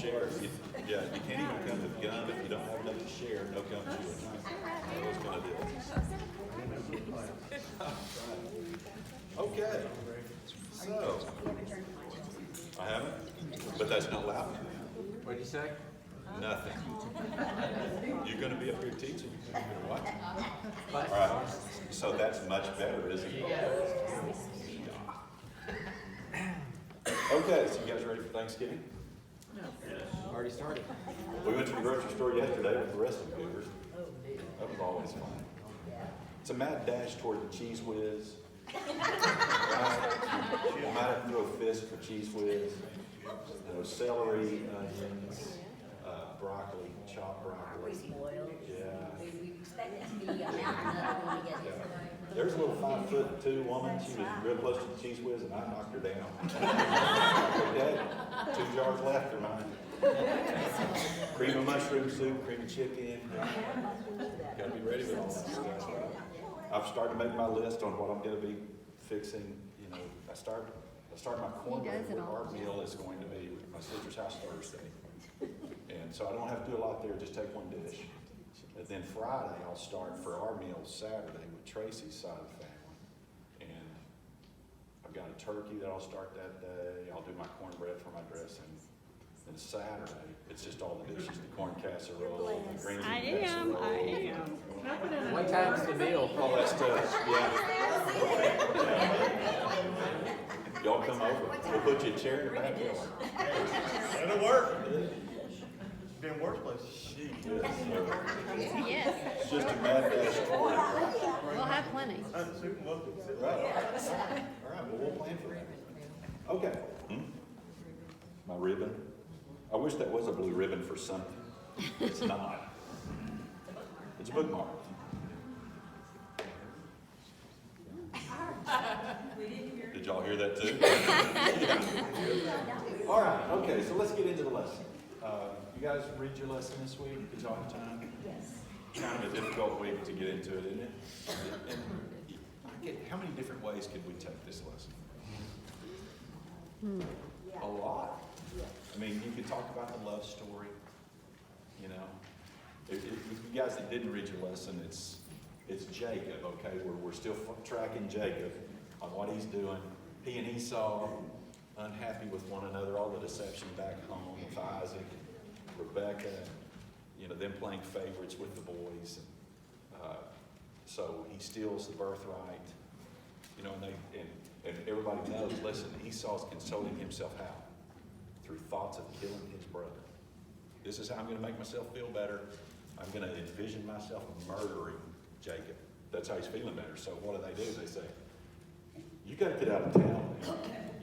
share. Yeah, you can't even come with a gun if you don't have enough to share. No come to it. Those kind of deals. Okay. So, I haven't, but that's not loud. What did you say? Nothing. You're going to be up here teaching. What? All right. So that's much better, isn't it? Okay, so you guys ready for Thanksgiving? Already started. We went to the grocery store yesterday with the rest of the cougars. That was always fun. It's a mad dash toward the Cheese Whiz. Right? You might have to throw a fist for Cheese Whiz. You know, celery, onions, broccoli, chopped broccoli. Yeah. There's a little 5'2" woman. She was real close to the Cheese Whiz, and I knocked her down. Okay, 2 jars left are mine. Cream of mushroom soup, cream of chicken. Got to be ready with all that stuff. I've started to make my list on what I'm going to be fixing. You know, I start my cornbread with our meal is going to be at my sister's house Thursday, and so I don't have to do a lot there. Just take one dish. And then Friday I'll start for our meal Saturday with Tracy's side of the family, and I've got a turkey that I'll start that day. I'll do my cornbread for my dressing. And Saturday, it's just all the dishes, the corn casserole, the green bean casserole. I am. What time's the meal? All that stuff, yeah. Y'all come over, we'll put you a chair in the backyard. That'll work. Been worse places. She is, Yes, it's just a mad dash toward it, right? we'll have plenty. Right. All right, well, we'll plan for that. Okay. My ribbon. I wish that was a blue ribbon for something. It's not. It's a bookmark. Did y'all hear that too? Yeah. All right, okay, so let's get into the lesson. You guys read your lesson this week? Did y'all have time? Yes. Kind of a difficult week to get into it, isn't it? And how many different ways could we take this lesson? A lot. I mean, you could talk about the love story, you know. If you guys that didn't read your lesson, it's Jacob, okay? We're still tracking Jacob on what he's doing. He and Esau, unhappy with one another, all the deception back home with Isaac and Rebecca, you know, them playing favorites with the boys. And, so he steals the birthright, you know, and everybody knows, listen, Esau's consoling himself how? Through thoughts of killing his brother. This is how I'm going to make myself feel better. I'm going to envision myself murdering Jacob. That's how he's feeling better. So what do? They say, you got to get out of town.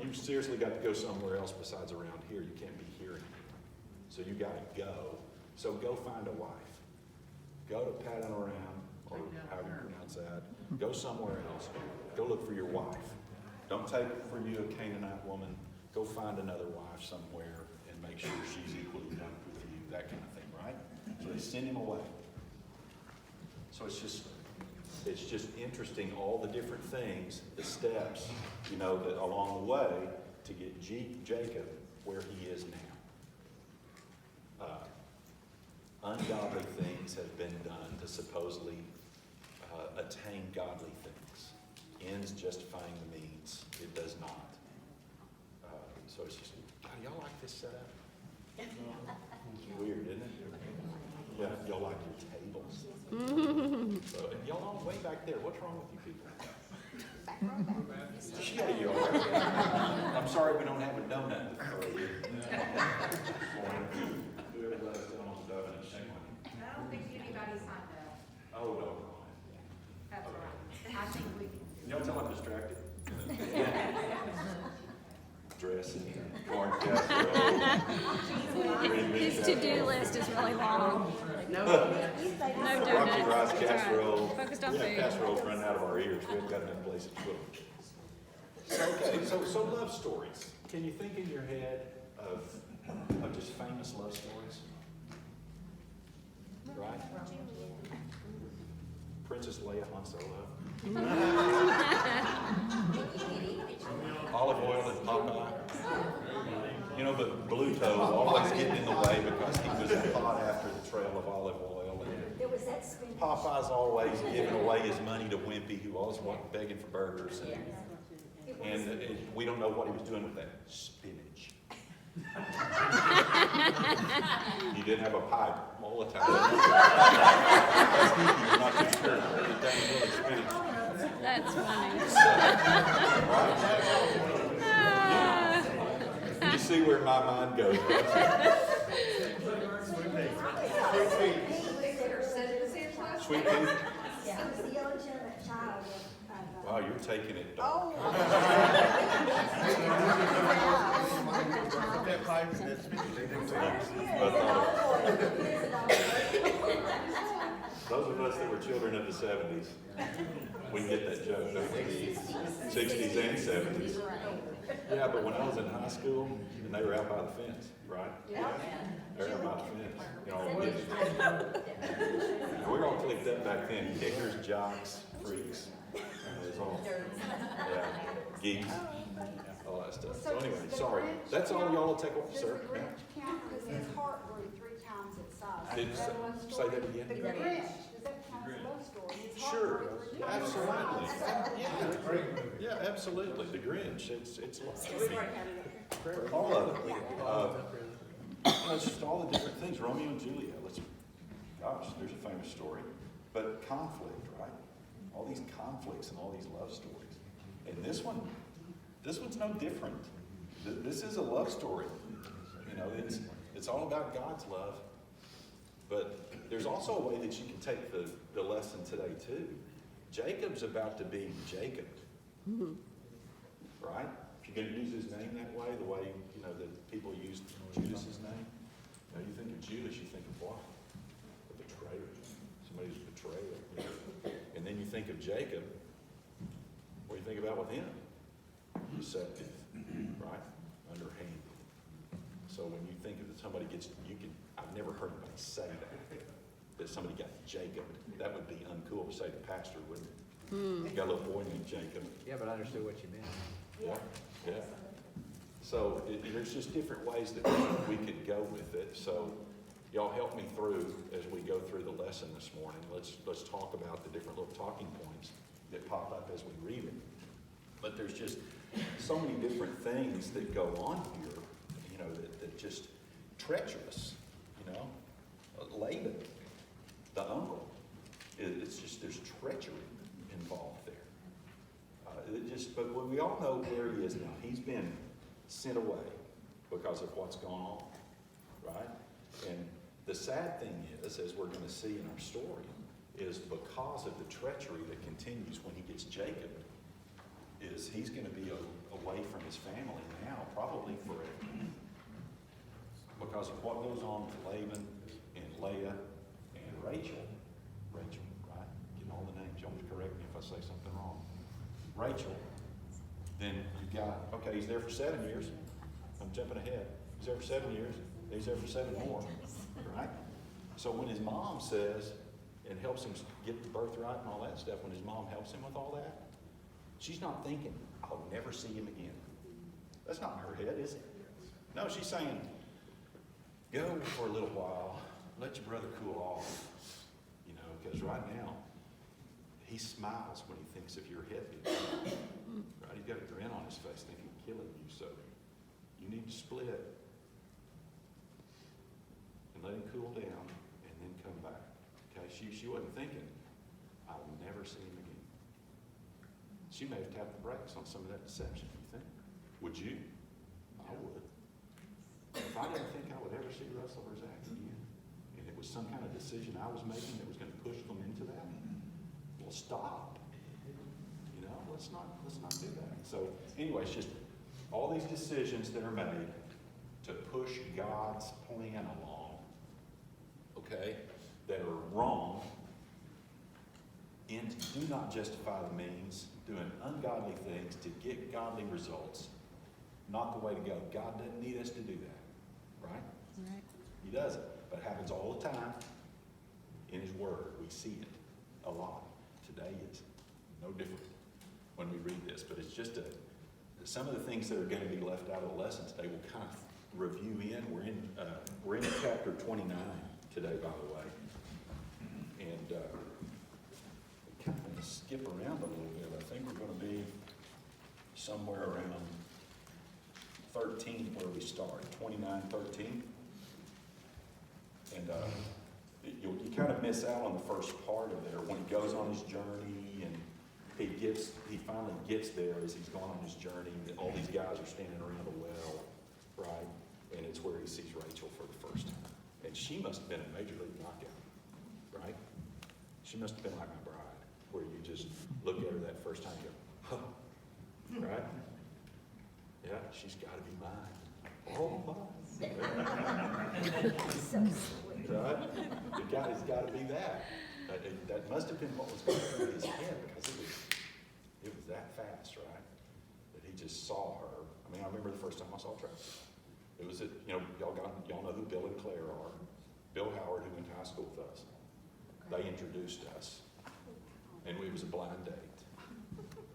You seriously got to go somewhere else besides around here. You can't be here anymore. So you got to go. So go find a wife. Go to Paddan Aram, or however you pronounce that. Go somewhere else. Go look for your wife. Don't take for you a Canaanite woman. Go find another wife somewhere and make sure she's equally yoked with you, that kind of thing, right? So they send him away. So it's just interesting, all the different things, the steps, you know, that along the way to get Jacob where he is now. Ungodly things have been done to supposedly attain godly things. Ends justifying the means. It does not. So it's just, God, y'all like this setup? Weird, isn't it? Yeah, y'all like your tables. So, and y'all all way back there. What's wrong with you people? Yeah, you are. I'm sorry we don't have a donut to throw you. Whoever let us down on the donut, shame on you. I don't think anybody signed up. Oh, no. That's all right. I think we can. Y'all tell I'm distracted. Dressing, corn casserole. His to-do list is really long. No Rocky donuts. rice That's casserole. right. Focused on We have food. casseroles running out of our ears. We haven't got enough place to put them. Okay, so love stories. Can you think in your head of just famous love stories? Right? Princess Leia, Han Solo. Olive oil and Popeye. You know, but Bluto always getting in the way because he was caught after the trail of olive oil. And There was that spinach. Popeye's always giving away his money to Wimpy, who always went begging for burgers. And we don't know what he was doing with that spinach. He didn't have a pipe all the time. He's not too sure. He doesn't really spinach. That's funny. You see where my mind goes, right? Sweet pea? Yeah, it was the illegitimate child of. Wow, you're taking it dark. That pipe and that spinach, they do too. Those of us that were children of the 70s, we get that joke, don't we? 60s and 70s. Yeah, but when I was in high school, and they were out by the fence, right? Yeah. They were out by the fence. You know, we were all clicked up back then, kickers, jocks, freaks. It was all, yeah, geeks, all that stuff. So anyway, sorry. That's all y'all will take, sir. Does the Grinch count, because his heart grew 3 times its size? Did Is that a love say story? that again? The Grinch, does that count as a love story? His heart Sure, grew 3 times its absolutely. size. Yeah, absolutely. The Grinch, it's all of it. It's just all the different things. Romeo and Juliet. Gosh, there's a famous story. But conflict, right? All these conflicts and all these love stories. And this one's no different. This is a love story. You know, it's all about God's love. But there's also a way that you can take the lesson today too. Jacob's about to be Jacob. Right? If you're going to use his name that way, the way, you know, that people used Judas's name, you know, you think of Judas, you think of what? A betrayer. Somebody who's a betrayer. You know? And then you think of Jacob, what do you think about with him? Deceptive, right? Underhanded. So when you think of somebody gets, I've never heard anybody say that somebody got Jacob. That would be uncool to say to pastor, wouldn't it? You got a little boy named Jacob. Yeah, but I understood what you meant. Yeah, yeah. So there's just different ways that we could go with it. So y'all help me through as we go through the lesson this morning. Let's talk about the different little talking points that pop up as we read it. But there's just so many different things that go on here, you know, that just treacherous, you know. Laban, the uncle, it's just, there's treachery involved there. But we all know where he is now. He's been sent away because of what's gone on, right? And the sad thing is, as we're going to see in our story, is because of the treachery that continues when he gets Jacob, is he's going to be away from his family now, probably forever. Because of what goes on with Laban and Leah and Rachel, right? Getting all the names. Y'all correct me if I say something wrong. Rachel, then you got, okay, he's there for 7 years. I'm jumping ahead. He's there for 7 years. He's there for 7 more, right? So when his mom says, and helps him get the birthright and all that stuff, when his mom helps him with all that, she's not thinking, I'll never see him again. That's not in her head, is it? No, she's saying, go for a little while, let your brother cool off, you know, because right now, he smiles when he thinks of your head being cut. Right? He's got a grin on his face thinking of killing you, so you need to split and let him cool down and then come back. Okay, she wasn't thinking, I'll never see him again. She may have tapped the brakes on some of that deception, you think? Would you? I would. If I didn't think I would ever see Russell or Zach again, and it was some kind of decision I was making that was going to push them into that, well, stop. You know, let's not do that. So anyway, it's just all these decisions that are made to push God's plan along, okay, that are wrong, and do not justify the means, doing ungodly things to get godly results. Not the way to go. God doesn't need us to do that, right? Right. He doesn't, but it happens all the time in His Word. We see it a lot. Today it's no different when we read this, but it's just some of the things that are going to be left out of the lesson today will kind of review in, we're in chapter 29 today, by the way. And kind of skip around a little bit. I think we're going to be somewhere around 13 where we start, 29:13. And you kind of miss out on the first part of there when he goes on his journey and he finally gets there as he's going on his journey. All these guys are standing around a well, right? And it's where he sees Rachel for the first time. And she must have been a major league knockout, right? She must have been like my bride, where you just look at her that first time and go, huh, right? Yeah, she's got to be mine. Oh, my. Right? It's got to be that. That must have been what was going through his head, because it was that fast, right? That he just saw her. I mean, I remember the first time I saw Travis. It was y'all know who Bill and Claire are. Bill Howard, who went to high school with us. They introduced us, and it was a blind date.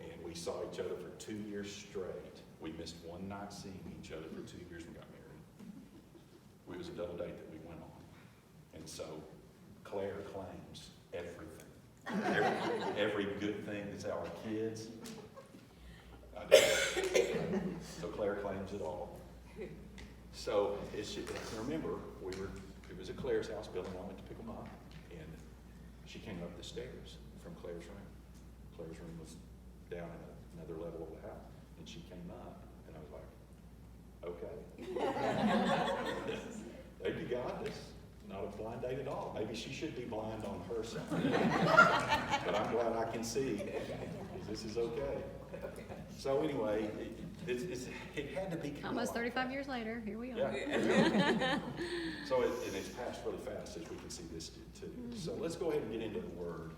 And we saw each other for 2 years straight. We missed one night seeing each other for 2 years and got married. It was a double date that we went on. And so Claire claims everything. Every good thing that's our kids. I do. So Claire claims it all. So remember, it was at Claire's house. Bill and I went to pick them up, and she came up the stairs from Claire's room. Claire's room was down in another level of the house, and she came up, and I was like, okay. Thank you, God. This is not a blind date at all. Maybe she should be blind on her side. But I'm glad I can see. This is okay. So anyway, it had to be Almost 35 years later, here we are. Yeah. So it's passed really fast, as we can see this did too. So let's go ahead and get into the Word.